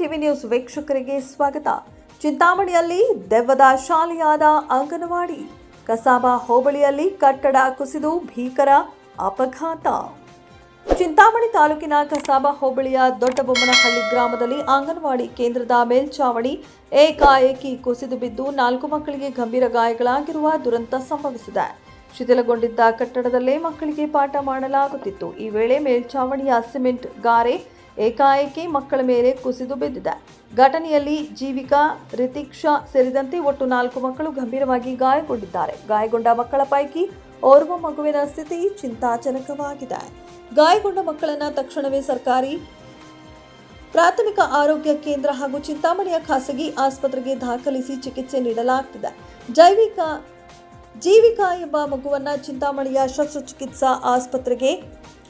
TV news ವೀಕ್ಷಕರಿಗೆ ಸ್ವಾಗತ. ಚಿಂತಾಮಣಿಯಲ್ಲಿ ದೆವ್ವದ ಶಾಲೆಯಾದ ಅಂಗನವಾಡಿ. ಕಸಾಬಾ ಹೋಬಳಿಯಲ್ಲಿ ಕಟ್ಟಡ ಕುಸಿದು ಭೀಕರ ಅಪಘಾತ. ಚಿಂತಾಮಣಿ ತಾಲೂಕಿನ ಕಸಾಬಾ ಹೋಬಳಿಯ ದೊಡ್ಡಬೊಮ್ಮನಹಳ್ಳಿ ಗ್ರಾಮದಲ್ಲಿ ಅಂಗನವಾಡಿ ಕೇಂದ್ರದ ಮೇಲ್ಛಾವಣಿ ಏಕಾಏಕಿ ಕುಸಿದು ಬಿದ್ದು 4 ಮಕ್ಕಳಿಗೆ ಗಂಭೀರ ಗಾಯಗಳಾಗಿರುವ ದುರಂತ ಸಂಭವಿಸಿದೆ. ಶಿಥಿಲಗೊಂಡಿದ್ದ ಕಟ್ಟಡದಲ್ಲೇ ಮಕ್ಕಳಿಗೆ ಪಾಠ ಮಾಡಲಾಗುತ್ತಿತ್ತು. ಈ ವೇಳೆ ಮೇಲ್ಛಾವಣಿಯ ಸಿಮೆಂಟ್ ಗಾರೆ ಏಕಾಏಕಿ ಮಕ್ಕಳ ಮೇಲೆ ಕುಸಿದು ಬಿದ್ದಿದೆ. ಘಟನೆಯಲ್ಲಿ ಜೀವಿಕಾ, ರಿತಿಕ್ಷಾ ಸೇರಿದಂತೆ ಒಟ್ಟು 4 ಮಕ್ಕಳು ಗಂಭೀರವಾಗಿ ಗಾಯಗೊಂಡಿದ್ದಾರೆ. ಗಾಯಗೊಂಡ ಮಕ್ಕಳ ಪೈಕಿ ಓರ್ವ ಮಗುವಿನ ಸ್ಥಿತಿ ಚಿಂತಾಜನಕವಾಗಿದೆ. ಗಾಯಗೊಂಡ ಮಕ್ಕಳನ್ನು ತಕ್ಷಣವೇ ಸರ್ಕಾರಿ ಪ್ರಾಥಮಿಕ ಆರೋಗ್ಯ ಕೇಂದ್ರ ಹಾಗೂ ಚಿಂತಾಮಣಿಯ ಖಾಸಗಿ ಆಸ್ಪತ್ರೆಗೆ ದಾಖಲಿಸಿ ಚಿಕಿತ್ಸೆ ನೀಡಲಾಗುತ್ತಿದೆ. ಜೀವಿಕಾ ಎಂಬ ಮಗುವನ್ನು ಚಿಂತಾಮಣಿಯ ಶಸ್ತ್ರಚಿಕಿತ್ಸಾ ಆಸ್ಪತ್ರೆಗೆ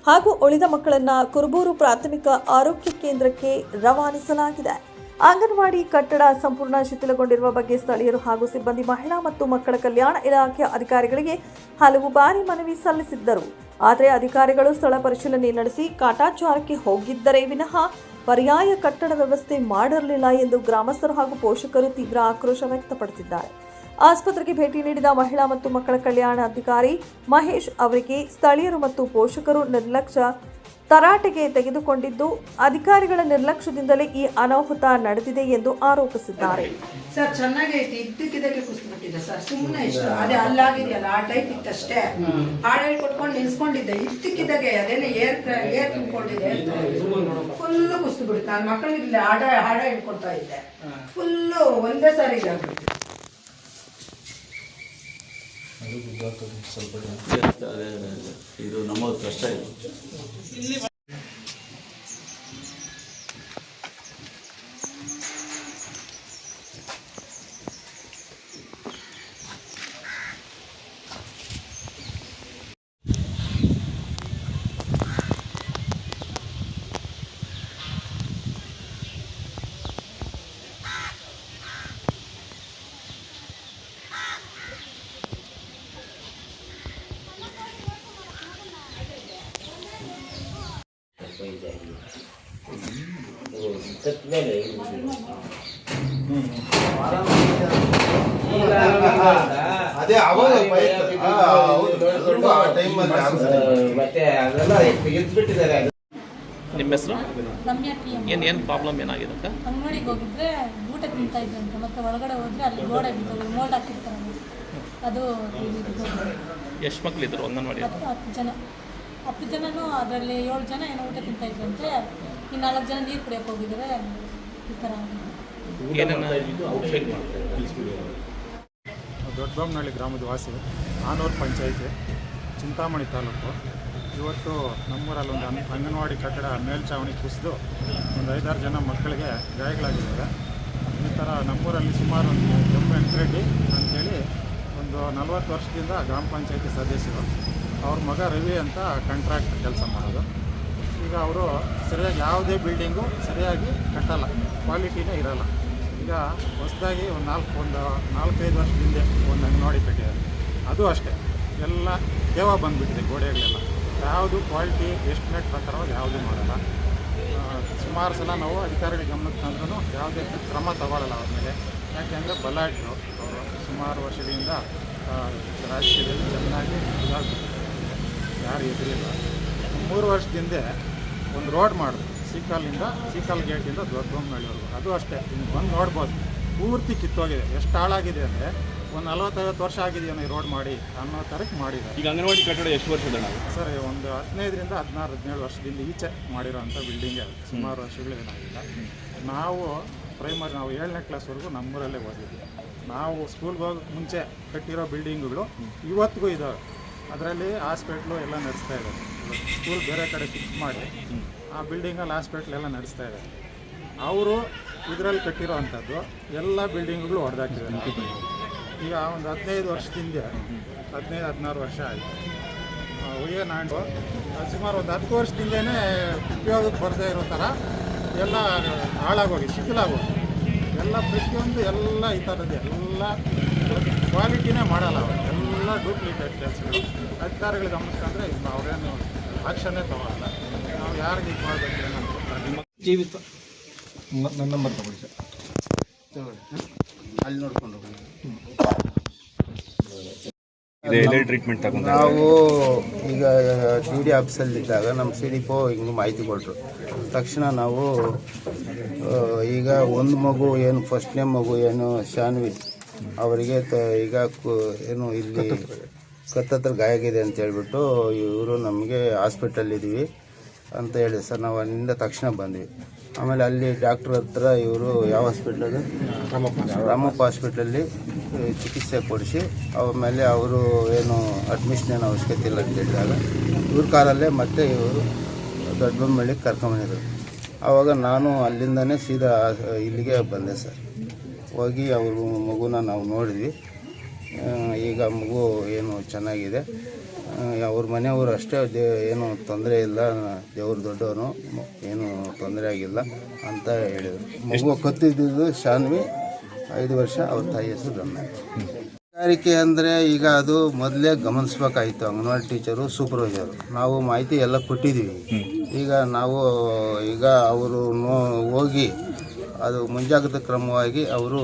ಹಾಗೂ ಉಳಿದ ಮಕ್ಕಳನ್ನು ಕುರುಬೂರು ಪ್ರಾಥಮಿಕ ಆರೋಗ್ಯ ಕೇಂದ್ರಕ್ಕೆ ರವಾನಿಸಲಾಗಿದೆ. ಅಂಗನವಾಡಿ ಕಟ್ಟಡ ಸಂಪೂರ್ಣ ಶಿಥಿಲಗೊಂಡಿರುವ ಬಗ್ಗೆ ಸ್ಥಳೀಯರು ಹಾಗೂ ಸಿಬ್ಬಂದಿ ಮಹಿಳಾ ಮತ್ತು ಮಕ್ಕಳ ಕಲ್ಯಾಣ ಇಲಾಖೆ ಅಧಿಕಾರಿಗಳಿಗೆ ಹಲವು ಬಾರಿ ಮನವಿ ಸಲ್ಲಿಸಿದ್ದರು. ಆದರೆ ಅಧಿಕಾರಿಗಳು ಸ್ಥಳ ಪರಿಶೀಲನೆ ನಡೆಸಿ ಕಾಟಾಚಾರಕ್ಕೆ ಹೋಗಿದ್ದರೆ ವಿನಃ ಪರ್ಯಾಯ ಕಟ್ಟಡ ವ್ಯವಸ್ಥೆ ಮಾಡಿರಲಿಲ್ಲ ಎಂದು ಗ್ರಾಮಸ್ಥರು ಹಾಗೂ ಪೋಷಕರು ತೀವ್ರ ಆಕ್ರೋಶ ವ್ಯಕ್ತಪಡಿಸಿದ್ದಾರೆ. ಆಸ್ಪತ್ರೆಗೆ ಭೇಟಿ ನೀಡಿದ ಮಹಿಳಾ ಮತ್ತು ಮಕ್ಕಳ ಕಲ್ಯಾಣ ಅಧಿಕಾರಿ ಮಹೇಶ್ ಅವರಿಗೆ ಸ್ಥಳೀಯರು ಮತ್ತು ಪೋಷಕರು ತರಾಟೆಗೆ ತೆಗೆದುಕೊಂಡಿದ್ದು, ಅಧಿಕಾರಿಗಳ ನಿರ್ಲಕ್ಷ್ಯದಿಂದಲೇ ಈ ಅನಾಹುತ ನಡೆದಿದೆ ಎಂದು ಆರೋಪಿಸಿದ್ದಾರೆ. ಸರ್ ಚೆನ್ನಾಗೈತಿ, ಇದ್ದಕ್ಕಿದ್ದಕ್ಕೆ ಕುಸಿದ್ಬಿಟ್ಟಿದೆ ಸರ್. ಸುಮ್ಮನೆ ಇಷ್ಟು ಅದೇ ಅಲ್ಲಾಗಿದೆಯಲ್ಲ ಆ ಟೈಪ್ ಇತ್ತಷ್ಟೇ. ಹಾಡು ಕೊಟ್ಕೊಂಡು ನಿಲ್ಸ್ಕೊಂಡಿದ್ದೆ, ಇದ್ದಕ್ಕಿದ್ದಾಗೆ ಅದೇನೆ ಏರ್ ತುಂಬಿಕೊಂಡಿದೆ, ಫುಲ್ಲು ಕುಸಿದು ಬಿಡುತ್ತೆ. ನಾನು ಮಕ್ಕಳಿಗೆ ಹಾಡ ಹೇಳ್ಕೊಡ್ತಾ ಇದ್ದೆ, ಫುಲ್ಲು ಒಂದೇ ಸಾರಿ ಇದಾಗ್ಬಿಡ್ತು. ಇದು ನಮ್ಮದು ಕಷ್ಟ ಇದೆ. ಅದೇ ಅವಾಗ ಮತ್ತೆ ಅದೆಲ್ಲ ಎದ್ಬಿಟ್ಟಿದ್ದಾರೆ. ನಿಮ್ಮ ಹೆಸರು? ಏನು ಪ್ರಾಬ್ಲಮ್ ಏನಾಗಿದೆ? ಅಂಗಡಿಗೆ ಹೋಗಿದ್ರೆ ಊಟ ತಿಂತಾ ಇದ್ದಂತೆ, ಮತ್ತೆ ಒಳಗಡೆ ಹೋದ್ರೆ ಅಲ್ಲಿ ಗೋಡೆ ಮೋಲ್ಡ್ ಹಾಕಿರ್ತಾರೆ, ಅದು. ಎಷ್ಟು ಮಕ್ಕಳಿದ್ರು ಅಂಗನವಾಡಿ? 10 ಜನನೂ ಅದರಲ್ಲಿ 7 ಜನ ಏನೋ ಊಟ ತಿಂತಾ ಇದ್ದಂತೆ, ಈ 4 ಜನ ನೀರು ಕುಡಿಯೋಕೆ ಹೋಗಿದ್ರೆ ಈ ಥರ. ದೊಡ್ಡಬೊಮ್ಮನಹಳ್ಳಿ ಗ್ರಾಮದ ವಾಸಿ, ಆನೂರು ಪಂಚಾಯಿತಿ, ಚಿಂತಾಮಣಿ ತಾಲೂಕು. ಇವತ್ತು ನಮ್ಮೂರಲ್ಲಿ ಒಂದು ಅಂಗನವಾಡಿ ಕಟ್ಟಡ ಮೇಲ್ಛಾವಣಿ ಕುಸಿದು ಒಂದು 5-6 ಜನ ಮಕ್ಕಳಿಗೆ ಗಾಯಗಳಾಗಿದ್ದಾರೆ. ಈ ಥರ ನಮ್ಮೂರಲ್ಲಿ ಸುಮಾರು ಒಂದು ವೆಂಕಟರೆಡ್ಡಿ ಅಂಥೇಳಿ ಒಂದು 40 ವರ್ಷದಿಂದ ಗ್ರಾಮ ಪಂಚಾಯಿತಿ ಸದಸ್ಯರು. ಅವ್ರ ಮಗ ರವಿ ಅಂತ ಕಾಂಟ್ರಾಕ್ಟ್ ಕೆಲಸ ಮಾಡೋದು. ಈಗ ಅವರು ಸರಿಯಾಗಿ ಯಾವುದೇ ಬಿಲ್ಡಿಂಗು ಸರಿಯಾಗಿ ಕಟ್ಟಲ್ಲ, ಕ್ವಾಲಿಟಿನೇ ಇರೋಲ್ಲ. ಈಗ ಹೊಸದಾಗಿ ಒಂದು 4-5 ವರ್ಷದ ಹಿಂದೆ ಒಂದು ಅಂಗನವಾಡಿ ಕಟ್ಟಿದ್ದಾರೆ. ಅದು ಅಷ್ಟೇ, ಎಲ್ಲ ತೇವ ಬಂದುಬಿಟ್ಟಿದೆ ಗೋಡೆಗಳೆಲ್ಲ. ಯಾವುದು ಕ್ವಾಲಿಟಿ ಎಸ್ಟಿಮೇಟ್ ಪ್ರಕಾರವಾಗಿ ಯಾವುದೂ ಮಾಡಲ್ಲ. ಸುಮಾರು ಸಲ ನಾವು ಅಧಿಕಾರಿಗಳ ಗಮನಕ್ಕೆ ತಂದ್ರೂ ಯಾವುದೇ ಕ್ರಮ ತಗೊಳ್ಳಲ್ಲ ಅವ್ರ ಮೇಲೆ. ಯಾಕೆಂದರೆ ಬಲಾಢ್ಯರು ಅವರು ಸುಮಾರು ವರ್ಷಗಳಿಂದ ರಾಜಕೀಯದಲ್ಲಿ ಚೆನ್ನಾಗಿ ಇದಾಗ್ಬಿಟ್ಟಿದೆ, ಯಾರು ಎದುರಿಲ್ಲ. 3 ವರ್ಷದಿಂದ ಒಂದು ರೋಡ್ ಮಾಡಿದ್ರು, ಸೀಕಾಲ್ ಗೇಟಿಂದ ದೊಡ್ಡಬೊಮ್ಮನಹಳ್ಳಿವರೆಗೂ. ಅದು ಅಷ್ಟೇ, ಇನ್ನು ಬಂದು ನೋಡ್ಬೋದು, ಪೂರ್ತಿ ಕಿತ್ತೋಗಿದೆ. ಎಷ್ಟು ಹಾಳಾಗಿದೆ ಅಂದರೆ ಒಂದು 40-50 ವರ್ಷ ಆಗಿದೆಯೋ ಈ ರೋಡ್ ಮಾಡಿ ಅನ್ನೋ ಥರಕ್ಕೆ ಮಾಡಿದ್ದಾರೆ. ಈಗ ಅಂಗನವಾಡಿ ಕಟ್ಟಡ ಎಷ್ಟು ವರ್ಷದ ನಾವು ಸರ್? ಒಂದು 15ರಿಂದ 16-17 ವರ್ಷದಿಂದ ಈಚೆ ಮಾಡಿರೋಂಥ ಬಿಲ್ಡಿಂಗೇ ಅದು. ಸುಮಾರು ವರ್ಷಗಳೇನಾಗಿಲ್ಲ. ನಾವು ನಾವು 7ನೇ ಕ್ಲಾಸ್ವರೆಗೂ ನಮ್ಮೂರಲ್ಲೇ ಓದಿದ್ವಿ. ನಾವು ಸ್ಕೂಲ್ಗೆ ಹೋಗಿ ಮುಂಚೆ ಕಟ್ಟಿರೋ ಬಿಲ್ಡಿಂಗುಗಳು ಇವತ್ತಿಗೂ ಇದ್ದಾವೆ. ಅದರಲ್ಲಿ ಹಾಸ್ಪಿಟ್ಲು ಎಲ್ಲ ನಡೆಸ್ತಾ ಇದ್ದಾರೆ. ಸ್ಕೂಲ್ ಬೇರೆ ಕಡೆ ಶಿಫ್ಟ್ ಮಾಡಿ ಆ ಬಿಲ್ಡಿಂಗಲ್ಲಿ ಹಾಸ್ಪಿಟ್ಲೆಲ್ಲ ನಡೆಸ್ತಾ ಇದ್ದಾರೆ. ಅವರು ಇದರಲ್ಲಿ ಕಟ್ಟಿರೋ ಅಂಥದ್ದು ಎಲ್ಲ ಬಿಲ್ಡಿಂಗ್ಗಳು ಹೊಡೆದಾಕಿದ್ದಾರೆ. ಈಗ ಒಂದು 15 ವರ್ಷದಿಂದ 15-16 ವರ್ಷ ಆಯಿತು. ನಾನು ಸುಮಾರು ಒಂದು 10 ವರ್ಷದಿಂದನೇ ಉಪಯೋಗಕ್ಕೆ ಬರದೇ ಇರೋ ಥರ ಎಲ್ಲ ಹಾಳಾಗೋಗಿ ಶಿಥಿಲಾಗೋಗಿ ಎಲ್ಲ ಪ್ರತಿಯೊಂದು ಎಲ್ಲ ಈ ಥರದ್ದು ಎಲ್ಲ ಕ್ವಾಲಿಟಿನೇ ಮಾಡಲ್ಲ ಅವರು. ಎಲ್ಲ ಡೂಪ್ಲಿಕೇಟ್ ಕೆಲಸಗಳು. ಅಧಿಕಾರಿಗಳು ಗಮನಿಸ್ಕೊಂಡ್ರೆ ಅವರೇನು ಆಕ್ಷನ್ನೇ ತಗೊಳ್ಳಲ್ಲ. ನಾವು ಯಾರಿಗೆ ಇದು ಮಾಡಬೇಕು ಅನ್ನೋ ಜೀವಿತ ನನ್ನ ನಂಬರ್ ತಗೊಳ್ಳಿ ಸರ್. ಅಲ್ಲಿ ನೋಡ್ಕೊಂಡು ಹೋಗೋಣ. ಟ್ರೀಟ್ಮೆಂಟ್ ತಗೊಂಡು ನಾವು ಈಗ ಡಿ ಡಿ ಆಫೀಸಲ್ಲಿದ್ದಾಗ ನಮ್ಮ ಸಿಡಿಪೋ ಹಿಂಗೆ ಮಾಹಿತಿ ಕೊಟ್ಟರು. ತಕ್ಷಣ ನಾವು ಈಗ ಒಂದು ಮಗು ಏನು ಫಸ್ಟ್ನೇ ಮಗು ಏನು ಶಾನ್ವಿ ಅವರಿಗೆ ಈಗ ಏನು ಇಲ್ಲಿ ಕತ್ತತ್ರ ಗಾಯ ಆಗಿದೆ ಅಂತ ಹೇಳ್ಬಿಟ್ಟು ಇವರು ನಮಗೆ ಹಾಸ್ಪಿಟಲ್ಲಿದ್ದೀವಿ ಅಂತ ಹೇಳಿ ಸರ್. ನಾವು ಅಲ್ಲಿಂದ ತಕ್ಷಣ ಬಂದ್ವಿ. ಆಮೇಲೆ ಅಲ್ಲಿ ಡಾಕ್ಟ್ರ್ ಹತ್ರ ಇವರು ಯಾವ ಹಾಸ್ಪಿಟ್ಲಲ್ಲಿ ರಾಮಪ್ಪ ಹಾಸ್ಪಿಟ್ಲಲ್ಲಿ ಚಿಕಿತ್ಸೆ ಕೊಡಿಸಿ ಆಮೇಲೆ ಅವರು ಏನು ಅಡ್ಮಿಷನ್ ಏನು ಅವಶ್ಯಕತೆ ಇಲ್ಲ ಅಂತ ಹೇಳಿದಾಗ ಇವ್ರ ಕಾರಲ್ಲೇ ಮತ್ತೆ ಇವರು ದೊಡ್ಡಬೊಮ್ಮಳ್ಳಿಗೆ ಕರ್ಕೊಂಬಂದಿದ್ರು. ಆವಾಗ ನಾನು ಅಲ್ಲಿಂದನೇ ಸೀದಾ ಇಲ್ಲಿಗೆ ಬಂದೆ ಸರ್. ಹೋಗಿ ಅವರು ಮಗುನ ನಾವು ನೋಡಿದ್ವಿ. ಈಗ ಮಗು ಏನು ಚೆನ್ನಾಗಿದೆ. ಅವ್ರ ಮನೆಯವರು ಅಷ್ಟೇ ಏನು ತೊಂದರೆ ಇಲ್ಲ, ದೇವ್ರ ದೊಡ್ಡವನು, ಏನು ತೊಂದರೆ ಆಗಿಲ್ಲ ಅಂತ ಹೇಳಿದರು. ಮಗು ಕತ್ತಿದ್ದು ಶಾನ್ವಿ 5 ವರ್ಷ, ಅವ್ರ ತಾಯಿ ಹೆಸರು ರಮ್ಯ. ಕೈಗಾರಿಕೆ ಅಂದರೆ ಈಗ ಅದು ಮೊದಲೇ ಗಮನಿಸ್ಬೇಕಾಯಿತು. ಅಂಗನವಾಡಿ ಟೀಚರು, ಸೂಪರ್ವೈಸರು ನಾವು ಮಾಹಿತಿ ಎಲ್ಲ ಕೊಟ್ಟಿದ್ದೀವಿ. ಈಗ ನಾವು ಅವರು ಹೋಗಿ ಅದು ಮುಂಜಾಗ್ರತಾ ಕ್ರಮವಾಗಿ ಅವರು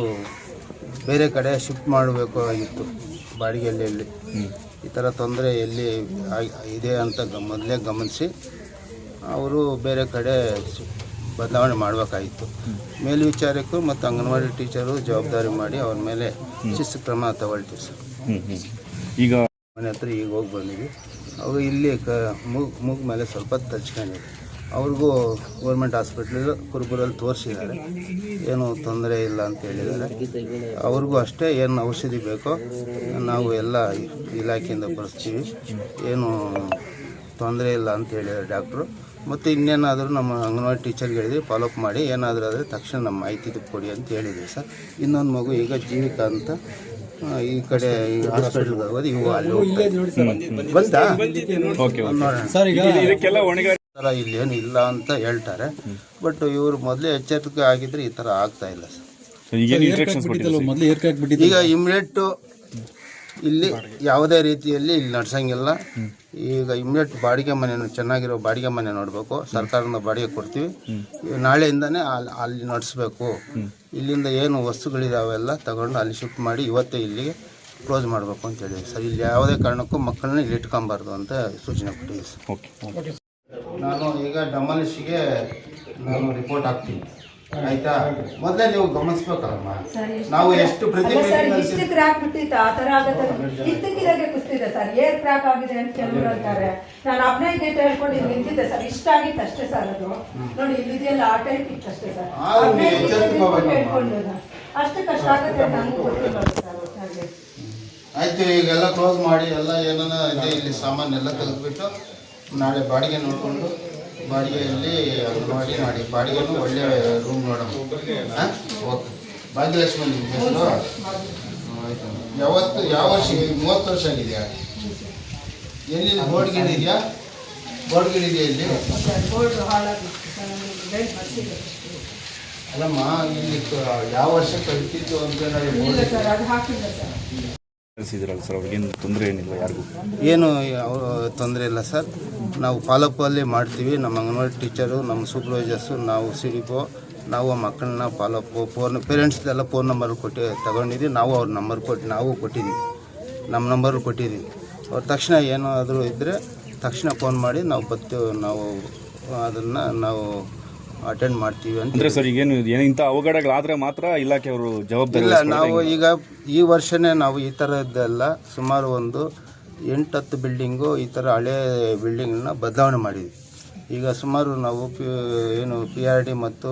ಬೇರೆ ಕಡೆ ಶಿಫ್ಟ್ ಮಾಡಬೇಕು ಆಗಿತ್ತು. ಬಾಡಿಗೆಯಲ್ಲಿ ಈ ಥರ ತೊಂದರೆ ಎಲ್ಲಿ ಇದೆ ಅಂತ ಮೊದಲೇ ಗಮನಿಸಿ ಅವರು ಬೇರೆ ಕಡೆ ಬದಲಾವಣೆ ಮಾಡಬೇಕಾಗಿತ್ತು. ಮೇಲ್ವಿಚಾರಕರು ಮತ್ತು ಅಂಗನವಾಡಿ ಟೀಚರು ಜವಾಬ್ದಾರಿ ಮಾಡಿ ಅವ್ರ ಮೇಲೆ ಶಿಸ್ತು ಕ್ರಮ ತಗೊಳ್ತೀವಿ ಸರ್. ಈಗ ಮನೆ ಹತ್ರ ಈಗ ಹೋಗಿ ಬಂದಿವಿ. ಅವರು ಇಲ್ಲಿ ಮೂಗು ಮೇಲೆ ಸ್ವಲ್ಪ ತಚ್ಕೊಂಡಿದೆ. ಅವ್ರಿಗೂ ಗೌರ್ಮೆಂಟ್ ಹಾಸ್ಪಿಟ್ಲ್ ಕುರುಬುರಲ್ಲಿ ತೋರಿಸಿದ್ದಾರೆ, ಏನು ತೊಂದರೆ ಇಲ್ಲ ಅಂತ ಹೇಳಿದ್ದಾರೆ. ಅವ್ರಿಗೂ ಅಷ್ಟೇ ಏನು ಔಷಧಿ ಬೇಕೋ ನಾವು ಎಲ್ಲ ಇಲಾಖೆಯಿಂದ ಬರ್ಸ್ತೀವಿ, ಏನು ತೊಂದರೆ ಇಲ್ಲ ಅಂತ ಹೇಳಿದ್ದಾರೆ ಡಾಕ್ಟ್ರು. ಮತ್ತು ಇನ್ನೇನಾದರೂ ನಮ್ಮ ಅಂಗನವಾಡಿ ಟೀಚರ್ಗೆ ಹೇಳಿದ್ವಿ, ಫಾಲೋಅಪ್ ಮಾಡಿ ಏನಾದರೂ ಆದರೆ ತಕ್ಷಣ ನಮ್ಮ ಮಾಹಿತಿ ಕೊಡಿ ಅಂತ ಹೇಳಿದ್ವಿ ಸರ್. ಇನ್ನೊಂದು ಮಗು ಈಗ ಜೀವಿಕಾ ಅಂತ ಈ ಕಡೆ ಹಾಸ್ಪಿಟ್ಲ್ಗೆ ಹೋಗೋದು, ಇವು ಅಲ್ಲಿ ಬಂತಾ ನೋಡೋಣ ಥರ ಇಲ್ಲೇನು ಇಲ್ಲ ಅಂತ ಹೇಳ್ತಾರೆ. ಬಟ್ ಇವರು ಮೊದಲೇ ಎಚ್ಚರಿಕೆ ಆಗಿದ್ರೆ ಈ ಥರ ಆಗ್ತಾ ಇಲ್ಲ ಸರ್. ಈಗ ಇಮಿಡಿಯೇಟು ಇಲ್ಲಿ ಯಾವುದೇ ರೀತಿಯಲ್ಲಿ ಇಲ್ಲಿ ನಡ್ಸಂಗಿಲ್ಲ. ಈಗ ಇಮಿಡಿಯೇಟ್ ಬಾಡಿಗೆ ಮನೆ, ಚೆನ್ನಾಗಿರೋ ಬಾಡಿಗೆ ಮನೆ ನೋಡಬೇಕು. ಸರ್ಕಾರದಿಂದ ಬಾಡಿಗೆ ಕೊಡ್ತೀವಿ. ನಾಳೆಯಿಂದನೇ ಅಲ್ಲಿ ನಡೆಸಬೇಕು. ಇಲ್ಲಿಂದ ಏನು ವಸ್ತುಗಳಿದಾವೆಲ್ಲ ತಗೊಂಡು ಅಲ್ಲಿ ಶಿಫ್ಟ್ ಮಾಡಿ ಇವತ್ತೇ ಇಲ್ಲಿಗೆ ಕ್ಲೋಸ್ ಮಾಡಬೇಕು ಅಂತ ಹೇಳಿದ್ವಿ ಸರ್. ಇಲ್ಲಿ ಯಾವುದೇ ಕಾರಣಕ್ಕೂ ಮಕ್ಕಳನ್ನ ಇಲ್ಲಿ ಇಟ್ಕೊಬಾರ್ದು ಅಂತ ಸೂಚನೆ ಕೊಟ್ಟಿದ್ದೀವಿ ಸರ್. ನಾನು ಈಗ ಡಮಾಲಿಷ್ಗೆ ನಾನು ರಿಪೋರ್ಟ್ ಹಾಕ್ತೀನಿ, ಆಯ್ತಾ? ಮೊದಲೇ ನೀವು ಗಮನಿಸ್ಬೇಕಲ್ಲಮ್ಮ, ನಾವು ಎಷ್ಟು ಇಷ್ಟು ಕ್ರ್ಯಾಕ್ ಬಿಟ್ಟಿತ್ತು, ಆ ತರ ಆಗತ್ತೆ. ಇದ್ದಕ್ಕಿದ್ದಾಗೆ ಕುಸ್ತಿದೆ ಸರ್, ಏರ್ ಕ್ರ್ಯಾಕ್ ಆಗಿದೆ ಅಂತ ಕೆಲವರು ಹೇಳ್ತಾರೆ. ನಾನು ಅಪ್ಲೈ ಗೇಟ್ ಹೇಳ್ಕೊಂಡು ಇಲ್ಲಿ ನಿಂತಿದ್ದೆ ಸರ್, ಇಷ್ಟ ಆಗಿತ್ತು ಅಷ್ಟೇ ಸರ್. ಅದು ನೋಡಿ ಇಲ್ಲಿದೆಯಲ್ಲ ಆ ಟೈಪ್ ಇತ್ತು ಅಷ್ಟೇ ಸರ್. ಅಷ್ಟು ಕಷ್ಟ ಆಗುತ್ತೆ ನನಗೂ ಗೊತ್ತಿಲ್ಲ ಸರ್. ಒಟ್ಟಾಗಿ ಆಯ್ತು, ಈಗೆಲ್ಲ ಕ್ಲೋಸ್ ಮಾಡಿ ಎಲ್ಲ ಏನಾನ ಇದೆ ಇಲ್ಲಿ ಸಾಮಾನೆಲ್ಲ ತೆಗೆದುಬಿಟ್ಟು ನಾಳೆ ಬಾಡಿಗೆ ನೋಡಿಕೊಂಡು ಬಾಡಿಗೆಯಲ್ಲಿ ಅಂಗನವಾಡಿ ಮಾಡಿ ಬಾಡಿಗೆನೂ ಒಳ್ಳೆಯ ರೂಮ್ ನೋಡೋಣ. ಓಕೆ, ಭಾಗ್ಯಲಕ್ಷ್ಮಿ ನಿಮ್ಮ ಹೆಸರು? ಆಯಿತು. ಯಾವ ವರ್ಷ? 30 ವರ್ಷ ಆಗಿದೆಯಾ? ಎಲ್ಲಿ ಬೋರ್ಡ್ ಗಿಡ ಇದೆಯಾ? ಬೋರ್ಡ್ ಗಿಡ ಇದೆಯಾ ಇಲ್ಲಿ? ಅಲ್ಲಮ್ಮ, ಇಲ್ಲಿ ಯಾವ ವರ್ಷ ಕಲ್ತಿದ್ದು ಅಂತ ಸರ್, ಅವ್ರಿಗೇನು ತೊಂದರೆ ಏನಿಲ್ಲ, ಯಾರಿಗೂ ಏನು ತೊಂದರೆ ಇಲ್ಲ ಸರ್. ನಾವು ಫಾಲೋಅಪ್ಪಲ್ಲಿ ಮಾಡ್ತೀವಿ. ನಮ್ಮ ಅಂಗನವಾಡಿ ಟೀಚರು, ನಮ್ಮ ಸೂಪರ್ವೈಸರ್ಸು, ನಾವು ಸಿಡಿಪೋ, ನಾವು ಮಕ್ಕಳನ್ನ ಫಾಲೋಅಪ್ ಪೇರೆಂಟ್ಸ್ದೆಲ್ಲ ಫೋನ್ ನಂಬರ್ ತಗೊಂಡಿದ್ದೀವಿ. ನಾವು ಅವ್ರ ನಂಬರ್ ನಾವು ಕೊಟ್ಟಿದ್ದೀವಿ, ನಮ್ಮ ನಂಬರ್ ಕೊಟ್ಟಿದ್ದೀವಿ. ಅವ್ರ ತಕ್ಷಣ ಏನಾದರೂ ಇದ್ದರೆ ತಕ್ಷಣ ಫೋನ್ ಮಾಡಿ ನಾವು ಬರ್ತೀವಿ, ನಾವು ಅದನ್ನು ನಾವು ಅಟೆಂಡ್ ಮಾಡ್ತೀವಿ ಅಂತ. ಸರ್, ಈಗೇನು ಇಂಥ ಅವಘಡಗಳಾದರೆ ಮಾತ್ರ ಇಲಾಖೆಯವರು ಜವಾಬ್ದಾರಿ ಇಲ್ಲ. ನಾವು ಈಗ ಈ ವರ್ಷನೇ ನಾವು ಈ ಥರದ್ದೆಲ್ಲ ಸುಮಾರು ಒಂದು 8-10 ಬಿಲ್ಡಿಂಗು ಈ ಥರ ಹಳೆ ಬಿಲ್ಡಿಂಗನ್ನ ಬದಲಾವಣೆ ಮಾಡಿದ್ವಿ. ಈಗ ಸುಮಾರು ನಾವು PRD ಮತ್ತು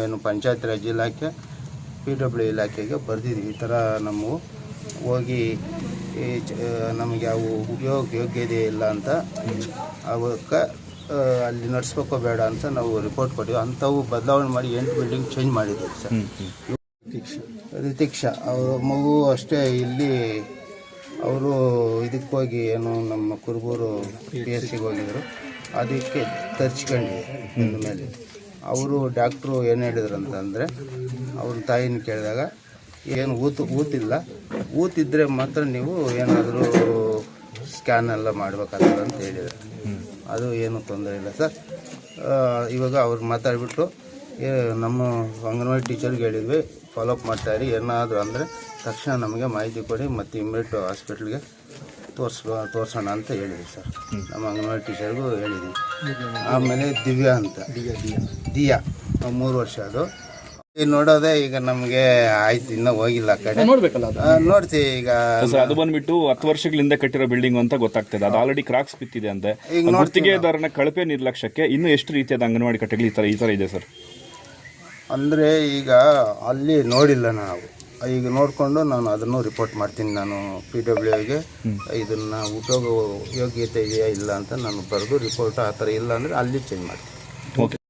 ಏನು ಪಂಚಾಯತ್ ರಾಜ್ ಇಲಾಖೆ, PW ಇಲಾಖೆಗೆ ಬರೆದಿದ್ವಿ. ಈ ಥರ ನಮಗೂ ಹೋಗಿ ನಮಗೆ ಅವು ಯೋಗ್ಯತೆ ಇಲ್ಲ ಅಂತ, ಅವಕ್ಕೆ ಅಲ್ಲಿ ನಡೆಸ್ಬೇಕೋ ಬೇಡ ಅಂತ ನಾವು ರಿಪೋರ್ಟ್ ಕೊಟ್ಟಿವಿ. ಅಂಥವು ಬದಲಾವಣೆ ಮಾಡಿ 8 ಬಿಲ್ಡಿಂಗ್ ಚೇಂಜ್ ಮಾಡಿದ್ದೀವಿ ಸರ್. ರಿತಿಕ್ಷಾ ಅವ್ರ ಮಗು ಅಷ್ಟೇ ಇಲ್ಲಿ ಅವರು ಇದಕ್ಕೆ ಹೋಗಿ ಏನು ನಮ್ಮ ಕುರುಬೂರು PSCಗೆ ಹೋಗಿದ್ರು, ಅದಕ್ಕೆ ತರ್ಚ್ಕೊಂಡಿದೆ ಮೇಲೆ. ಅವರು ಡಾಕ್ಟ್ರು ಏನು ಹೇಳಿದ್ರು ಅಂತಂದರೆ, ಅವ್ರ ತಾಯಿನ ಕೇಳಿದಾಗ ಏನು ಊತಿಲ್ಲ, ಊತಿದ್ರೆ ಮಾತ್ರ ನೀವು ಏನಾದರೂ ಸ್ಕ್ಯಾನ್ ಎಲ್ಲ ಮಾಡಬೇಕಾಗ್ತದೆ ಅಂತ ಹೇಳಿದ್ದಾರೆ. ಅದು ಏನು ತೊಂದರೆ ಇಲ್ಲ ಸರ್. ಇವಾಗ ಅವ್ರು ಮಾತಾಡಿಬಿಟ್ಟು ನಮ್ಮ ಅಂಗನವಾಡಿ ಟೀಚರ್ಗೆ ಹೇಳಿದ್ವಿ ಫಾಲೋಅಪ್ ಮಾಡ್ತಾಯಿರಿ, ಏನಾದರೂ ಅಂದರೆ ತಕ್ಷಣ ನಮಗೆ ಮಾಹಿತಿ ಕೊಡಿ ಮತ್ತು ಇಮ್ಮಿಡಿಯೇಟ್ ಹಾಸ್ಪಿಟ್ಲಿಗೆ ತೋರಿಸೋಣ ಅಂತ ಹೇಳಿದ್ವಿ ಸರ್. ನಮ್ಮ ಅಂಗನವಾಡಿ ಟೀಚರ್ಗೂ ಹೇಳಿದ್ವಿ. ಆಮೇಲೆ ದಿವ್ಯಾ ಅಂತ ದಿಯಾ 3 ವರ್ಷ ಅದು ನೋಡೋದೇ ಈಗ ನಮಗೆ ಆಯ್ತು, ಇನ್ನೂ ಹೋಗಿಲ್ಲ ಆ ಕಡೆ ನೋಡ್ತೀವಿ ಈಗ. ಅದು ಬಂದ್ಬಿಟ್ಟು 10 ವರ್ಷಗಳಿಂದ ಕಟ್ಟಿರೋ ಬಿಲ್ಡಿಂಗ್ ಅಂತ ಗೊತ್ತಾಗ್ತದೆ. ಅದು ಆಲ್ರೆಡಿ ಕ್ರಾಕ್ಸ್ ಬಿತ್ತಿದೆ ಅಂತೆ. ಗುತ್ತಿಗೆದಾರನ ಕಳಪೆ ನಿರ್ಲಕ್ಷ್ಯಕ್ಕೆ ಇನ್ನೂ ಎಷ್ಟು ರೀತಿಯಾದ ಅಂಗನವಾಡಿ ಕಟ್ಟೆಗಳು ಈ ಥರ ಇದೆ ಸರ್? ಅಂದರೆ ಈಗ ಅಲ್ಲಿ ನೋಡಿಲ್ಲ ನಾವು, ಈಗ ನೋಡಿಕೊಂಡು ನಾನು ಅದನ್ನು ರಿಪೋರ್ಟ್ ಮಾಡ್ತೀನಿ. ನಾನು PWಗೆ ಇದನ್ನು ಉಪಯೋಗ ಯೋಗ್ಯತೆ ಇದೆಯಾ ಇಲ್ಲ ಅಂತ ನಾನು ಬರೆದು ರಿಪೋರ್ಟ್ ಆ ಥರ ಇಲ್ಲ ಅಂದರೆ ಅಲ್ಲಿ ಚೇಂಜ್ ಮಾಡ್ತೀನಿ.